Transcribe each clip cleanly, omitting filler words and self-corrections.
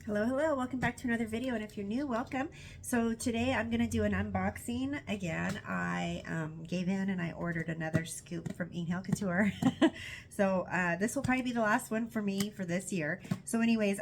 Hello, hello, welcome back to another video, and if you're new, welcome. So today I'm going to do an unboxing again. I gave in and I ordered another scoop from Enailcouture. So this will probably be the last one for me for this year. So anyways,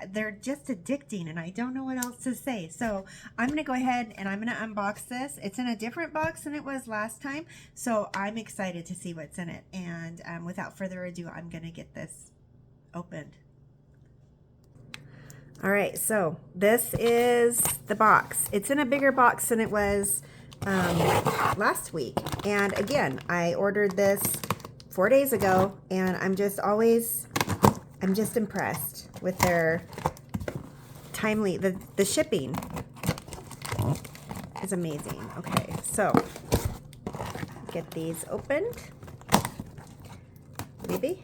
they're just addicting and I don't know what else to say. So I'm going to go ahead and I'm going to unbox this. It's in a different box than it was last time. So I'm excited to see what's in it. And without further ado, I'm going to get this opened. All right, so this is the box. It's in a bigger box than it was last week. And again, I ordered this 4 days ago, and I'm just impressed with their timely, the shipping is amazing. Okay, so get these opened, maybe.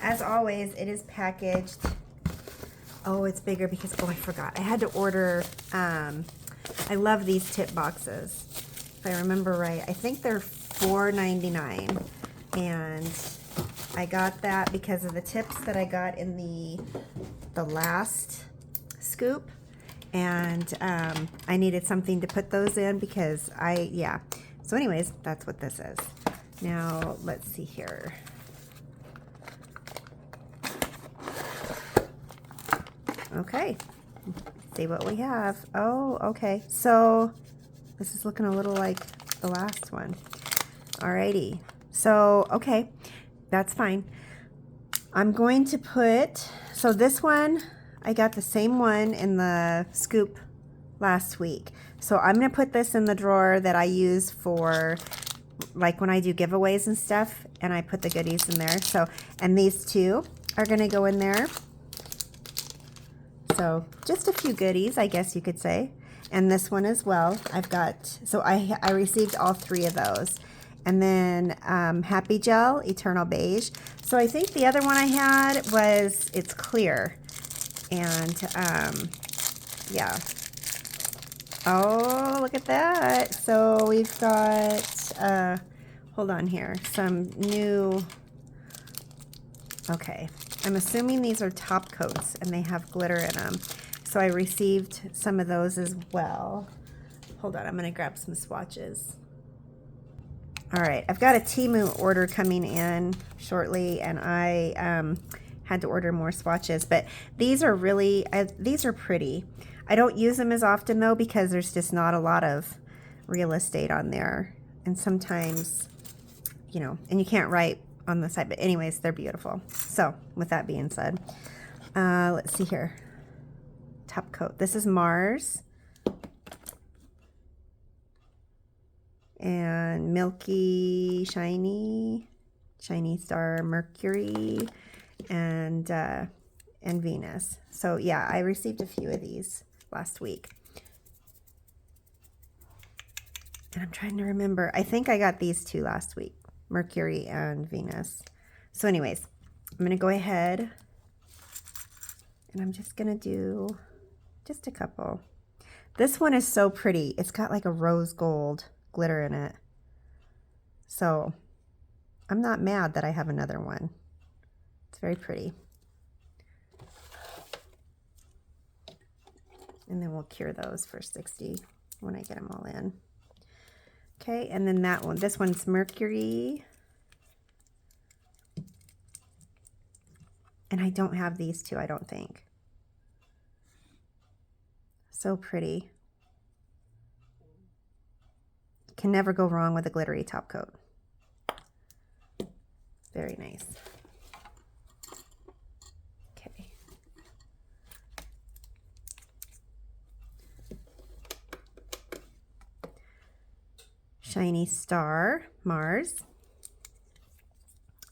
As always, it is packaged. Oh, it's bigger because, oh, I forgot. I had to order, I love these tip boxes. If I remember right, I think they're $4.99. And I got that because of the tips that I got in the last scoop. And I needed something to put those in because yeah. So anyways, that's what this is. Now, let's see here. Okay, see what we have. Oh, okay. So this is looking a little like the last one. Alrighty. So, okay, that's fine. I'm going to put, so this one, I got the same one in the scoop last week. So I'm going to put this in the drawer that I use for, like when I do giveaways and stuff, and I put the goodies in there. So, and these two are going to go in there. So just a few goodies, I guess you could say. And this one as well. I've got, so I received all three of those. And then Happy Gel, Eternal Beige. So I think the other one I had was, it's clear. And yeah. Oh, look at that. So we've got, hold on here, some new, okay. I'm assuming these are top coats and they have glitter in them. So I received some of those as well. Hold on, I'm gonna grab some swatches. All right, I've got a Temu order coming in shortly, and I had to order more swatches, but these are really, these are pretty. I don't use them as often though because there's just not a lot of real estate on there. And sometimes, you know, and you can't write on the side, but anyways, they're beautiful. So with that being said, let's see here. Top coat. This is Mars. And Milky, Shiny Star, Mercury, and Venus. So yeah, I received a few of these last week. And I'm trying to remember. I think I got these two last week. Mercury and Venus. So anyways, I'm going to go ahead and I'm just going to do just a couple. This one is so pretty. It's got like a rose gold glitter in it. So I'm not mad that I have another one. It's very pretty. And then we'll cure those for 60 when I get them all in. Okay, and then that one. This one's Mercury. And I don't have these two, I don't think. So pretty. Can never go wrong with a glittery top coat. Very nice. Okay. Shiny Star, Mars.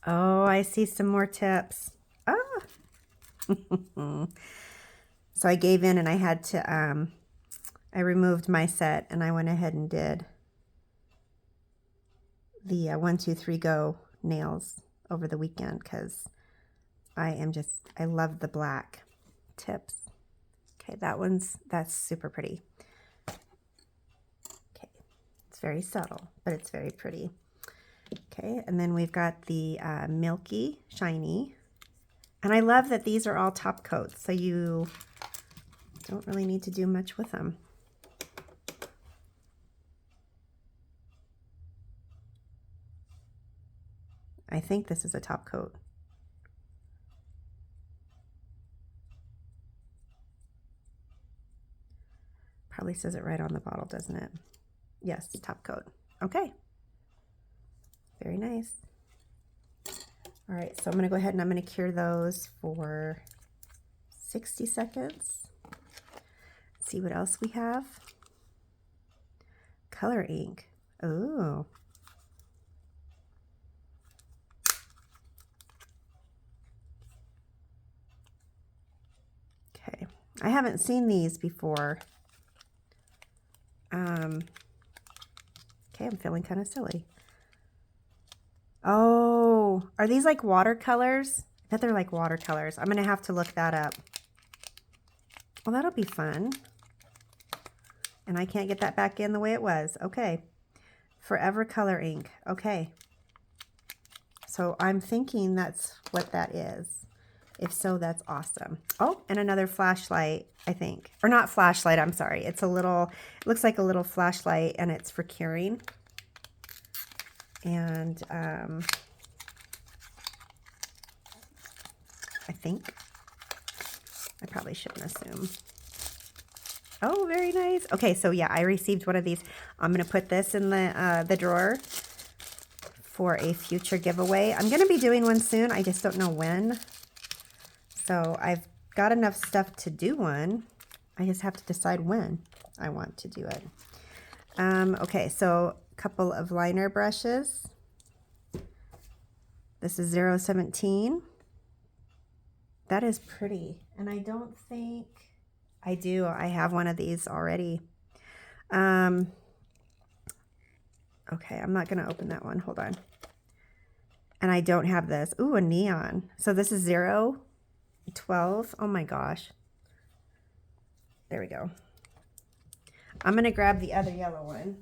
Oh, I see some more tips. Ah! So I gave in and I had to, I removed my set and I went ahead and did the 1, 2, 3 go nails over the weekend because I love the black tips. Okay, that's super pretty. very subtle, but it's very pretty. Okay, and then we've got the Milky Shiny. And I love that these are all top coats, so you don't really need to do much with them. I think this is a top coat. Probably says it right on the bottle, doesn't it? Yes, top coat. Okay. Very nice. All right, so I'm gonna go ahead and I'm gonna cure those for 60 seconds. Let's see what else we have. Color ink. Oh. Okay, I haven't seen these before. Okay, I'm feeling kind of silly. Oh, are these like watercolors? I bet they're like watercolors. I'm gonna have to look that up. Well, that'll be fun. And I can't get that back in the way it was. Okay, Forever Color Ink. Okay, so I'm thinking that's what that is. If so, that's awesome. Oh, and another flashlight, I think. Or not flashlight, I'm sorry. It's a little, it looks like a little flashlight, and it's for curing. And I think, I probably shouldn't assume. Oh, very nice. Okay, so yeah, I received one of these. I'm going to put this in the drawer for a future giveaway. I'm going to be doing one soon. I just don't know when. So I've got enough stuff to do one. I just have to decide when I want to do it. Okay, so a couple of liner brushes. This is 017. That is pretty. And I don't think I do. I have one of these already. Okay, I'm not going to open that one. Hold on. And I don't have this. Ooh, a neon. So this is 012. Oh my gosh. There we go. I'm going to grab the other yellow one.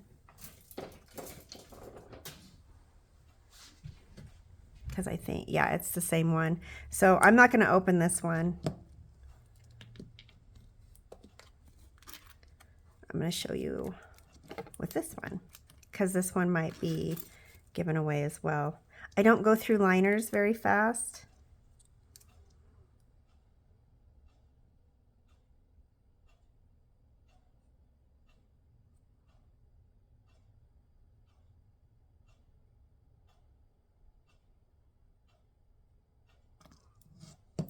Because I think, yeah, it's the same one. So I'm not going to open this one. I'm going to show you with this one, because this one might be given away as well. I don't go through liners very fast.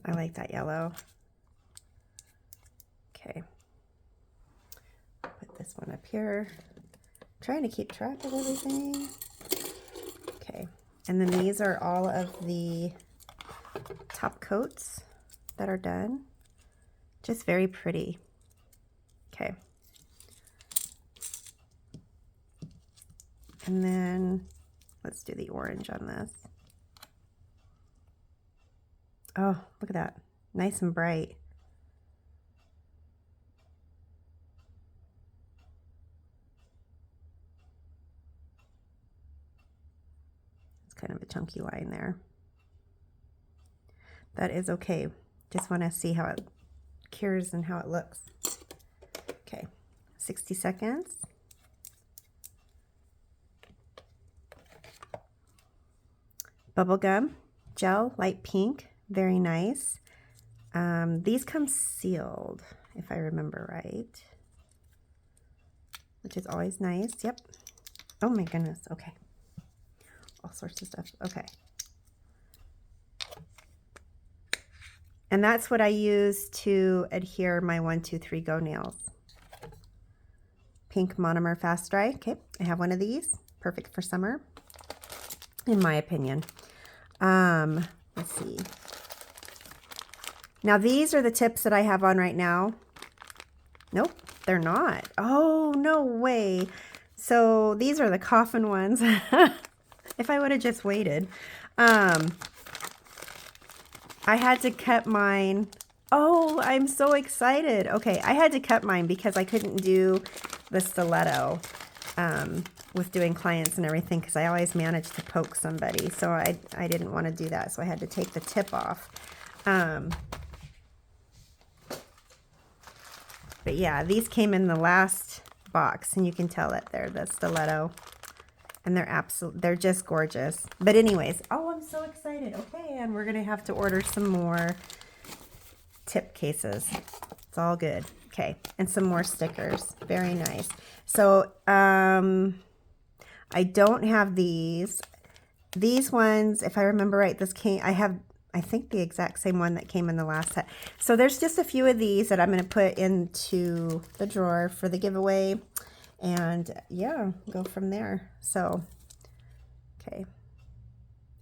I like that yellow. Okay. Put this one up here. Trying to keep track of everything. Okay. And then these are all of the top coats that are done. Just very pretty. Okay. And then let's do the orange on this. Oh, look at that. Nice and bright. It's kind of a chunky line there. That is okay. Just want to see how it cures and how it looks. Okay, 60 seconds. Bubblegum gel, light pink. Very nice. These come sealed, if I remember right, which is always nice. Yep. Oh my goodness. Okay. All sorts of stuff. Okay. And that's what I use to adhere my 1, 2, 3 Go nails. Pink monomer fast dry. Okay. I have one of these. Perfect for summer, in my opinion. Let's see. Now these are the tips that I have on right now. Nope, they're not. Oh, no way. So these are the coffin ones. If I would have just waited. I had to cut mine. Oh, I'm so excited. Okay, I had to cut mine because I couldn't do the stiletto. with doing clients and everything, because I always manage to poke somebody. So I didn't want to do that. So I had to take the tip off. But yeah, these came in the last box, and you can tell it they're the stiletto, and they're just gorgeous. But anyways, oh, I'm so excited. Okay, and we're gonna have to order some more tip cases. It's all good. Okay, and some more stickers. Very nice. So I don't have these ones, if I remember right. This came, I think the exact same one that came in the last set. So there's just a few of these that I'm going to put into the drawer for the giveaway, and yeah, go from there. So, okay.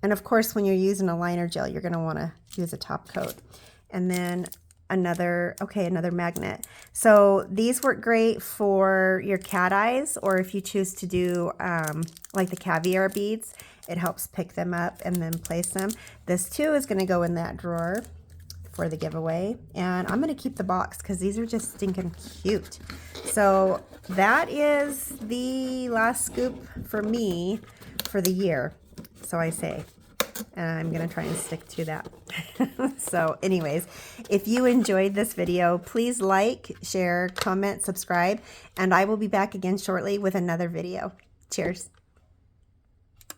And of course, when you're using a liner gel, you're going to want to use a top coat. And then another magnet. So these work great for your cat eyes, or if you choose to do like the caviar beads, it helps pick them up and then place them. This too is going to go in that drawer for the giveaway, and I'm going to keep the box because these are just stinking cute. So that is the last scoop for me for the year, so I say. And I'm going to try and stick to that. So anyways, if you enjoyed this video, please like, share, comment, subscribe, and I will be back again shortly with another video. Cheers.